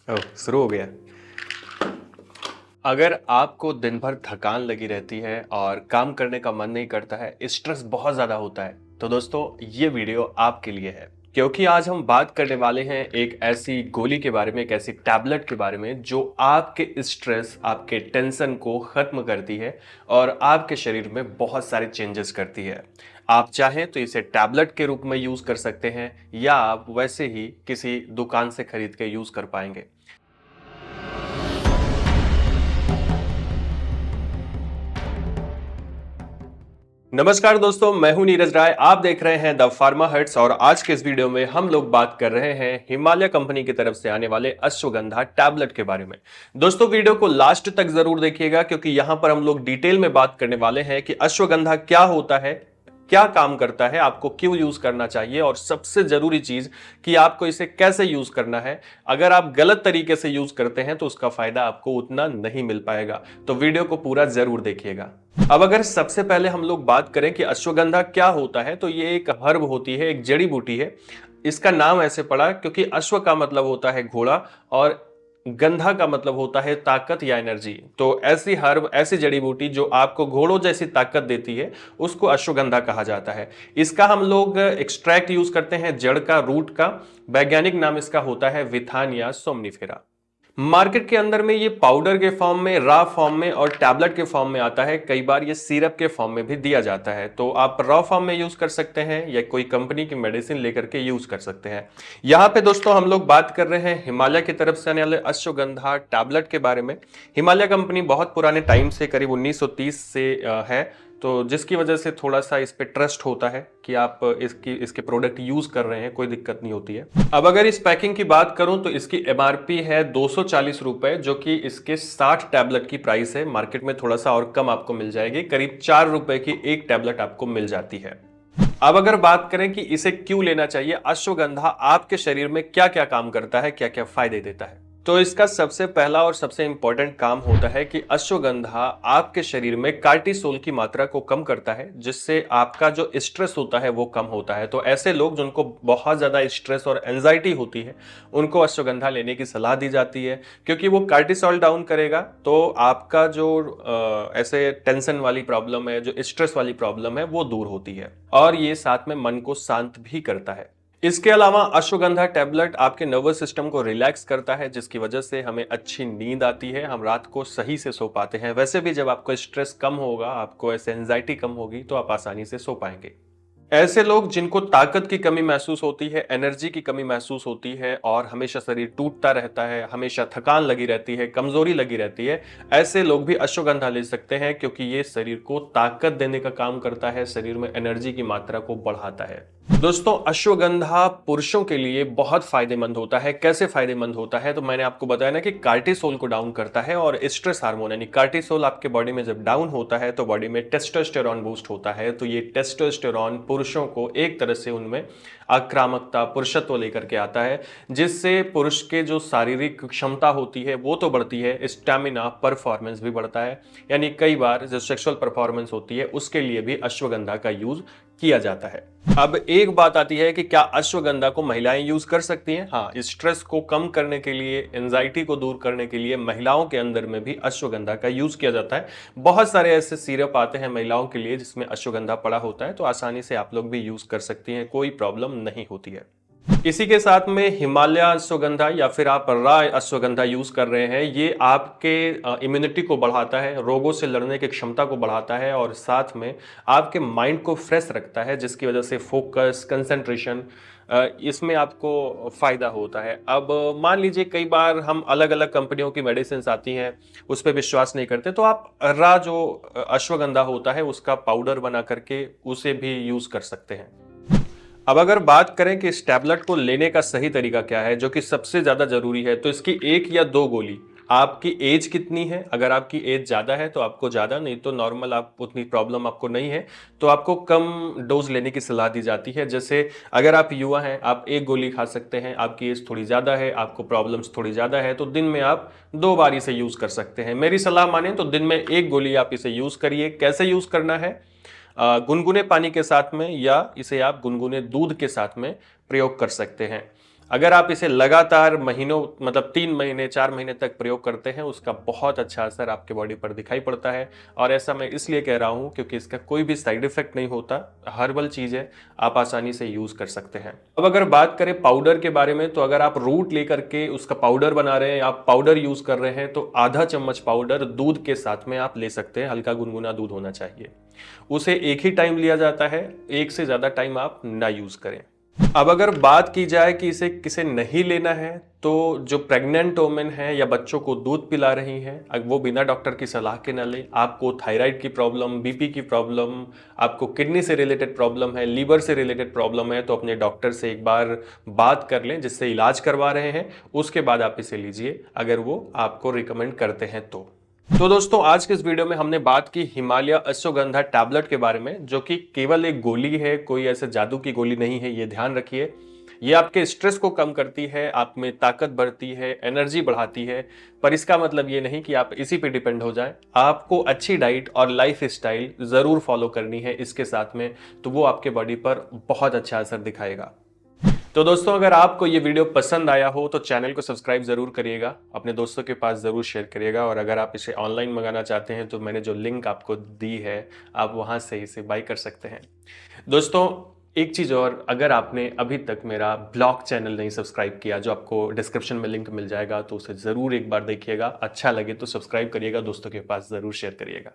ओह, शुरू हो गया। अगर आपको दिन भर थकान लगी रहती है और काम करने का मन नहीं करता है, स्ट्रेस बहुत ज़्यादा होता है, तो दोस्तों ये वीडियो आपके लिए है। क्योंकि आज हम बात करने वाले हैं एक ऐसी गोली के बारे में, एक ऐसी टैबलेट के बारे में जो आपके स्ट्रेस, आपके टेंशन को ख़त्म करती है और आपके शरीर में बहुत सारे चेंजेस करती है। आप चाहें तो इसे टैबलेट के रूप में यूज़ कर सकते हैं या आप वैसे ही किसी दुकान से खरीद के यूज़ कर पाएंगे। नमस्कार दोस्तों, मैं हूं नीरज राय। आप देख रहे हैं द फार्मा हट्स और आज के इस वीडियो में हम लोग बात कर रहे हैं हिमालय कंपनी की तरफ से आने वाले अश्वगंधा टैबलेट के बारे में। दोस्तों वीडियो को लास्ट तक जरूर देखिएगा क्योंकि यहां पर हम लोग डिटेल में बात करने वाले हैं कि अश्वगंधा क्या होता है, क्या काम करता है, आपको क्यों यूज करना चाहिए और सबसे जरूरी चीज कि आपको इसे कैसे यूज करना है। अगर आप गलत तरीके से यूज करते हैं तो उसका फायदा आपको उतना नहीं मिल पाएगा, तो वीडियो को पूरा जरूर देखिएगा। अब अगर सबसे पहले हम लोग बात करें कि अश्वगंधा क्या होता है, तो ये एक हर्ब होती है, एक जड़ी बूटी है। इसका नाम ऐसे पड़ा क्योंकि अश्व का मतलब होता है घोड़ा और गंधा का मतलब होता है ताकत या एनर्जी। तो ऐसी हर्ब, ऐसी जड़ी बूटी जो आपको घोड़ों जैसी ताकत देती है, उसको अश्वगंधा कहा जाता है। इसका हम लोग एक्सट्रैक्ट यूज करते हैं, जड़ का, रूट का। वैज्ञानिक नाम इसका होता है विथानिया सोमनिफेरा। मार्केट के अंदर में ये पाउडर के फॉर्म में, रॉ फॉर्म में और टैबलेट के फॉर्म में आता है। कई बार ये सिरप के फॉर्म में भी दिया जाता है। तो आप रॉ फॉर्म में यूज कर सकते हैं या कोई कंपनी की मेडिसिन लेकर के यूज कर सकते हैं। यहाँ पे दोस्तों हम लोग बात कर रहे हैं हिमालय की तरफ से आने वाले अश्वगंधा टैबलेट के बारे में। हिमालय कंपनी बहुत पुराने टाइम से, करीब 1930 से है, तो जिसकी वजह से थोड़ा सा इस पे ट्रस्ट होता है कि आप इसके प्रोडक्ट यूज कर रहे हैं, कोई दिक्कत नहीं होती है। अब अगर इस पैकिंग की बात करूं तो इसकी एमआरपी है 240 रुपए, जो कि इसके 60 टैबलेट की प्राइस है। मार्केट में थोड़ा सा और कम आपको मिल जाएगी, करीब 4 रुपए की एक टैबलेट आपको मिल जाती है। अब अगर बात करें कि इसे क्यों लेना चाहिए, अश्वगंधा आपके शरीर में क्या क्या काम करता है, क्या क्या फायदे देता है, तो इसका सबसे पहला और सबसे इंपॉर्टेंट काम होता है कि अश्वगंधा आपके शरीर में कार्टिसोल की मात्रा को कम करता है, जिससे आपका जो स्ट्रेस होता है वो कम होता है। तो ऐसे लोग जिनको बहुत ज्यादा स्ट्रेस और एंजाइटी होती है, उनको अश्वगंधा लेने की सलाह दी जाती है, क्योंकि वो कार्टिसोल डाउन करेगा। तो आपका जो ऐसे टेंशन वाली प्रॉब्लम है, जो स्ट्रेस वाली प्रॉब्लम है, वो दूर होती है और ये साथ में मन को शांत भी करता है। इसके अलावा अश्वगंधा टैबलेट आपके नर्वस सिस्टम को रिलैक्स करता है, जिसकी वजह से हमें अच्छी नींद आती है, हम रात को सही से सो पाते हैं। वैसे भी जब आपको स्ट्रेस कम होगा, आपको ऐसे एंजाइटी कम होगी, तो आप आसानी से सो पाएंगे। ऐसे लोग जिनको ताकत की कमी महसूस होती है, एनर्जी की कमी महसूस होती है और हमेशा शरीर टूटता रहता है, हमेशा थकान लगी रहती है, कमजोरी लगी रहती है, ऐसे लोग भी अश्वगंधा ले सकते हैं, क्योंकि ये शरीर को ताकत देने का काम करता है, शरीर में एनर्जी की मात्रा को बढ़ाता है। दोस्तों अश्वगंधा पुरुषों के लिए बहुत फायदेमंद होता है। कैसे फायदेमंद होता है, तो मैंने आपको बताया ना कि कार्टिसोल को डाउन करता है और स्ट्रेस हार्मोन यानी कार्टिसोल आपके बॉडी में जब डाउन होता है तो बॉडी में टेस्टोस्टेरॉन बूस्ट होता है। तो ये टेस्टोस्टेरॉन पुरुषों को एक तरह से उनमें आक्रामकता, पुरुषत्व लेकर के आता है, जिससे पुरुष के जो शारीरिक क्षमता होती है वो तो बढ़ती है, स्टैमिना, परफॉर्मेंस भी बढ़ता है। यानी कई बार जो सेक्सुअल परफॉर्मेंस होती है उसके लिए भी अश्वगंधा का यूज किया जाता है। अब एक बात आती है कि क्या अश्वगंधा को महिलाएं यूज कर सकती हैं? हाँ, स्ट्रेस को कम करने के लिए, एंजाइटी को दूर करने के लिए महिलाओं के अंदर में भी अश्वगंधा का यूज किया जाता है। बहुत सारे ऐसे सिरप आते हैं महिलाओं के लिए जिसमें अश्वगंधा पड़ा होता है, तो आसानी से आप लोग भी यूज कर सकती हैं, कोई प्रॉब्लम नहीं होती है। इसी के साथ में हिमालय अश्वगंधा या फिर आप राय अश्वगंधा यूज कर रहे हैं, ये आपके इम्यूनिटी को बढ़ाता है, रोगों से लड़ने की क्षमता को बढ़ाता है और साथ में आपके माइंड को फ्रेश रखता है, जिसकी वजह से फोकस, कंसंट्रेशन, इसमें आपको फायदा होता है। अब मान लीजिए कई बार हम अलग अलग कंपनियों की मेडिसिन आती हैं, उस पर विश्वास नहीं करते, तो आप रा जो अश्वगंधा होता है उसका पाउडर बना करके उसे भी यूज कर सकते हैं। अब अगर बात करें कि इस टैबलेट को लेने का सही तरीका क्या है, जो कि सबसे ज्यादा जरूरी है, तो इसकी 1 या 2 गोली। आपकी एज कितनी है? अगर आपकी एज ज्यादा है तो आपको ज्यादा, नहीं तो नॉर्मल, आप उतनी प्रॉब्लम आपको नहीं है तो आपको कम डोज लेने की सलाह दी जाती है। जैसे अगर आप युवा हैं, आप 1 गोली खा सकते हैं। आपकी एज थोड़ी ज्यादा है, आपको प्रॉब्लम्स थोड़ी ज्यादा है, तो दिन में आप 2 बार इसे यूज कर सकते हैं। मेरी सलाह माने तो दिन में 1 गोली आप इसे यूज करिए। कैसे यूज करना है? गुनगुने पानी के साथ में या इसे आप गुनगुने दूध के साथ में प्रयोग कर सकते हैं। अगर आप इसे लगातार महीनों मतलब 3 महीने 4 महीने तक प्रयोग करते हैं, उसका बहुत अच्छा असर आपके बॉडी पर दिखाई पड़ता है। और ऐसा मैं इसलिए कह रहा हूं क्योंकि इसका कोई भी साइड इफेक्ट नहीं होता, हर्बल चीज है, आप आसानी से यूज कर सकते हैं। अब अगर बात करें पाउडर के बारे में, तो अगर आप रूट लेकर के उसका पाउडर बना रहे हैं, आप पाउडर यूज कर रहे हैं, तो आधा चम्मच पाउडर दूध के साथ में आप ले सकते हैं। हल्का गुनगुना दूध होना चाहिए। उसे एक ही टाइम लिया जाता है, एक से ज्यादा टाइम आप ना यूज करें। अब अगर बात की जाए कि इसे किसे नहीं लेना है, तो जो प्रेग्नेंट वोमेन है या बच्चों को दूध पिला रही हैं, अब वो बिना डॉक्टर की सलाह के ना लें। आपको थायराइड की प्रॉब्लम, बीपी की प्रॉब्लम, आपको किडनी से रिलेटेड प्रॉब्लम है, लीवर से रिलेटेड प्रॉब्लम है, तो अपने डॉक्टर से एक बार बात कर लें, जिससे इलाज करवा रहे हैं, उसके बाद आप इसे लीजिए, अगर वो आपको रिकमेंड करते हैं तो दोस्तों, आज के इस वीडियो में हमने बात की हिमालय अश्वगंधा टैबलेट के बारे में, जो कि केवल एक गोली है, कोई ऐसे जादू की गोली नहीं है, ये ध्यान रखिए। ये आपके स्ट्रेस को कम करती है, आप में ताकत बढ़ती है, एनर्जी बढ़ाती है, पर इसका मतलब ये नहीं कि आप इसी पे डिपेंड हो जाएं। आपको अच्छी डाइट और लाइफ स्टाइल जरूर फॉलो करनी है इसके साथ में, तो वो आपके बॉडी पर बहुत अच्छा असर दिखाएगा। तो दोस्तों, अगर आपको ये वीडियो पसंद आया हो तो चैनल को सब्सक्राइब जरूर करिएगा, अपने दोस्तों के पास जरूर शेयर करिएगा, और अगर आप इसे ऑनलाइन मंगाना चाहते हैं तो मैंने जो लिंक आपको दी है, आप वहां से इसे बाय कर सकते हैं। दोस्तों, एक चीज और, अगर आपने अभी तक मेरा ब्लॉग चैनल नहीं सब्सक्राइब किया, जो आपको डिस्क्रिप्शन में लिंक मिल जाएगा, तो उसे जरूर एक बार देखिएगा। अच्छा लगे तो सब्सक्राइब करिएगा, दोस्तों के पास जरूर शेयर करिएगा।